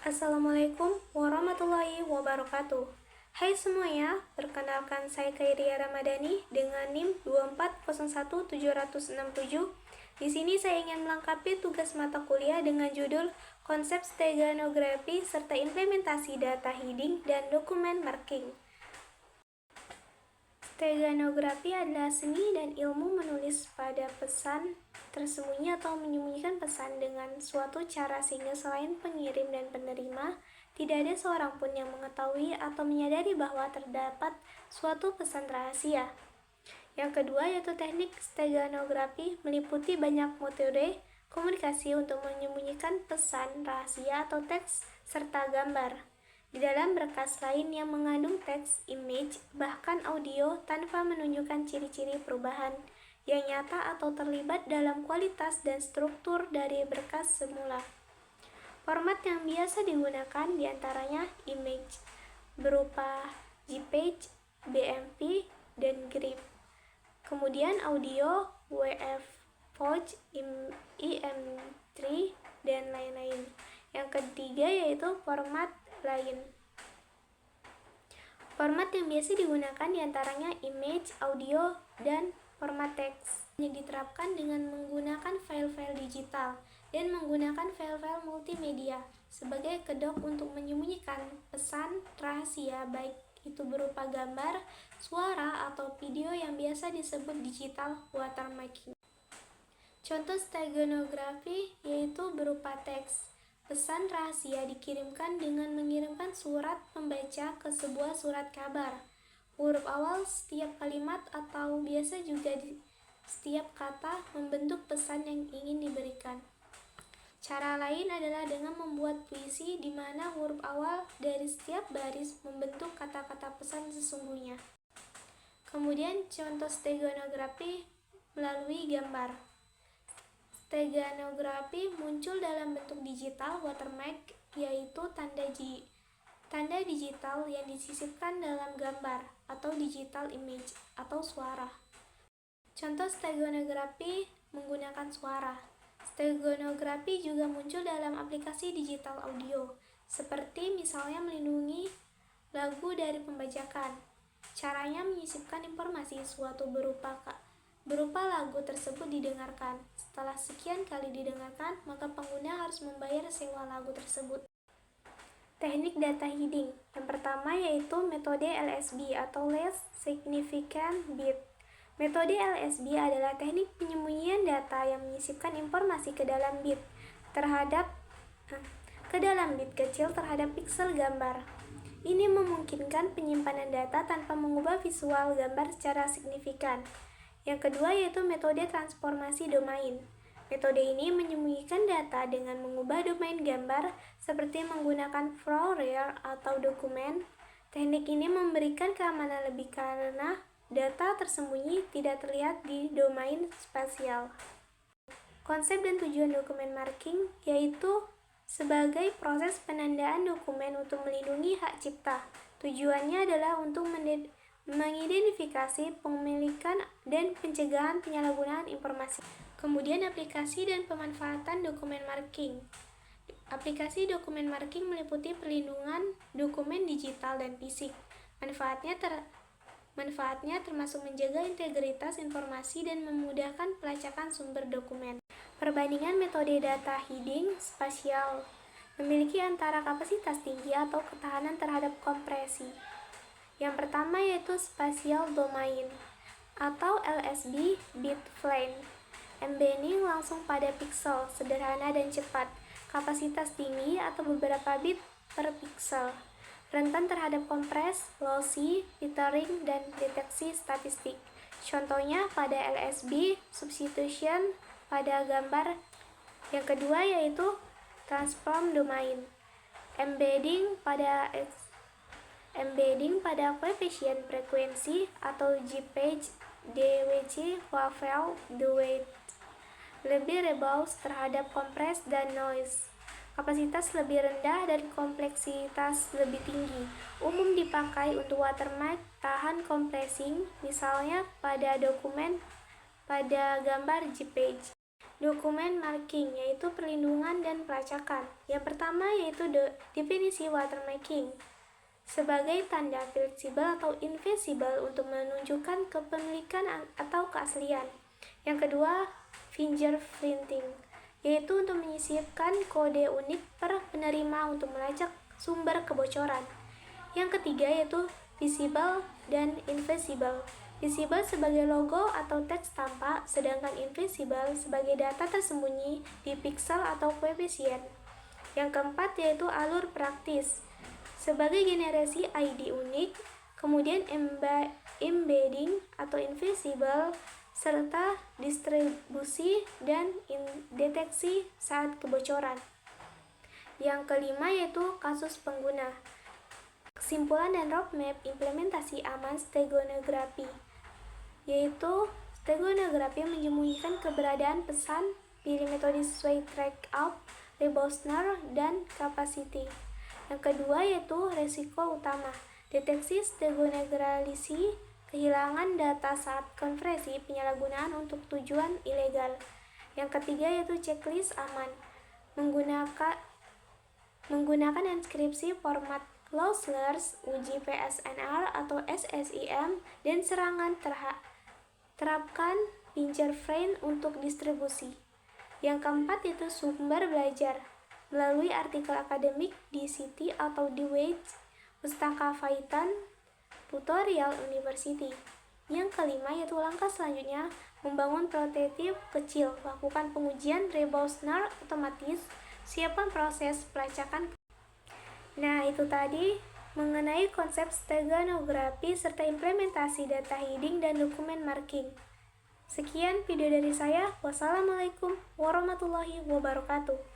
Assalamualaikum warahmatullahi wabarakatuh. Hai semuanya, perkenalkan saya Khairia Ramadhani dengan NIM 2401767. Di sini saya ingin melengkapi tugas mata kuliah dengan judul Konsep Steganografi serta Implementasi Data Heading dan Dokumen Marking. Steganografi adalah seni dan ilmu menulis pada pesan tersembunyi atau menyembunyikan pesan dengan suatu cara sehingga selain pengirim dan penerima, tidak ada seorang pun yang mengetahui atau menyadari bahwa terdapat suatu pesan rahasia. Yang kedua yaitu teknik steganografi meliputi banyak metode komunikasi untuk menyembunyikan pesan rahasia atau teks serta gambar di dalam berkas lain yang mengandung teks, image, bahkan audio tanpa menunjukkan ciri-ciri perubahan yang nyata atau terlibat dalam kualitas dan struktur dari berkas semula. Format yang biasa digunakan diantaranya image berupa JPEG, BMP, dan GIF. Kemudian audio, WF, FOJ, IM3, dan lain-lain. Yang ketiga yaitu format lain. Format yang biasa digunakan diantaranya image, audio, dan format teks. Yang diterapkan dengan menggunakan file-file digital dan menggunakan file-file multimedia sebagai kedok untuk menyembunyikan pesan rahasia, baik itu berupa gambar, suara, atau video yang biasa disebut digital watermarking. Contoh steganografi yaitu berupa teks. Pesan rahasia dikirimkan dengan mengirimkan surat pembaca ke sebuah surat kabar. Huruf awal setiap kalimat atau biasa juga setiap kata membentuk pesan yang ingin diberikan. Cara lain adalah dengan membuat puisi di mana huruf awal dari setiap baris membentuk kata-kata pesan sesungguhnya. Kemudian contoh steganografi melalui gambar. Steganografi muncul dalam bentuk digital watermark, yaitu tanda digital yang disisipkan dalam gambar atau digital image atau suara. Contoh steganografi menggunakan suara. Steganografi juga muncul dalam aplikasi digital audio, seperti misalnya melindungi lagu dari pembajakan. Caranya menyisipkan informasi suatu berupa lagu tersebut didengarkan. Setelah sekian kali didengarkan, maka pengguna harus membayar sewa lagu tersebut. Teknik data heading. Yang pertama yaitu metode LSB atau Least Significant Bit. Metode LSB adalah teknik penyembunyian data yang menyisipkan informasi ke dalam bit kecil terhadap piksel gambar. Ini memungkinkan penyimpanan data tanpa mengubah visual gambar secara signifikan. Yang kedua yaitu metode transformasi domain. Metode ini menyembunyikan data dengan mengubah domain gambar seperti menggunakan Fourier atau dokumen. Teknik ini memberikan keamanan lebih karena data tersembunyi tidak terlihat di domain spasial. Konsep dan tujuan dokumen marking yaitu sebagai proses penandaan dokumen untuk melindungi hak cipta. Tujuannya adalah untuk mengidentifikasi pemilikan dan pencegahan penyalahgunaan informasi. Kemudian aplikasi dan pemanfaatan dokumen marking. Aplikasi dokumen marking meliputi perlindungan dokumen digital dan fisik. Manfaatnya termasuk menjaga integritas informasi dan memudahkan pelacakan sumber dokumen. Perbandingan metode data heading spasial memiliki antara kapasitas tinggi atau ketahanan terhadap kompresi. Yang pertama yaitu spatial domain atau LSB bit file. Embedding langsung pada piksel, sederhana dan cepat. Kapasitas tinggi atau beberapa bit per piksel. Rentan terhadap kompres, lossy, jittering, dan deteksi statistik. Contohnya pada LSB substitution pada gambar. Yang kedua yaitu transform domain. Embedding pada coefficient frekuensi atau JPEG, DWG, WAV, DWT lebih robust terhadap kompres dan noise. Kapasitas lebih rendah dan kompleksitas lebih tinggi. Umum dipakai untuk watermark tahan compressing, misalnya pada gambar JPEG. Dokumen marking yaitu perlindungan dan pelacakan. Yang pertama yaitu definisi watermarking sebagai tanda fleksibel atau invisible untuk menunjukkan kepemilikan atau keaslian. Yang kedua, fingerprinting, yaitu untuk menyisipkan kode unik per penerima untuk melacak sumber kebocoran. Yang ketiga yaitu visible dan invisible. Visible sebagai logo atau teks tampak, sedangkan invisible sebagai data tersembunyi di pixel atau koefisien. Yang keempat yaitu alur praktis, sebagai generasi ID unik, kemudian embedding atau invisible, serta distribusi dan deteksi saat kebocoran. Yang kelima yaitu kasus pengguna. Kesimpulan dan roadmap implementasi aman steganography, yaitu steganography menyembunyikan keberadaan pesan pilih metode sesuai trackout, Rebusner, dan capacity. Yang kedua yaitu resiko utama, deteksi steganography, kehilangan data saat konversi penyalahgunaan untuk tujuan ilegal. Yang ketiga yaitu checklist aman, menggunakan enkripsi format lossless, uji PSNR atau SSIM, dan serangan terapkan fingerprint untuk distribusi. Yang keempat yaitu sumber belajar, melalui artikel akademik di City atau di Wedge, Pustaka Python, tutorial university. Yang kelima yaitu langkah selanjutnya, membangun prototip kecil, lakukan pengujian Rebusner otomatis, siapkan proses pelacakan. Nah, itu tadi mengenai konsep steganography serta implementasi data hiding dan dokumen marking. Sekian video dari saya. Wassalamualaikum warahmatullahi wabarakatuh.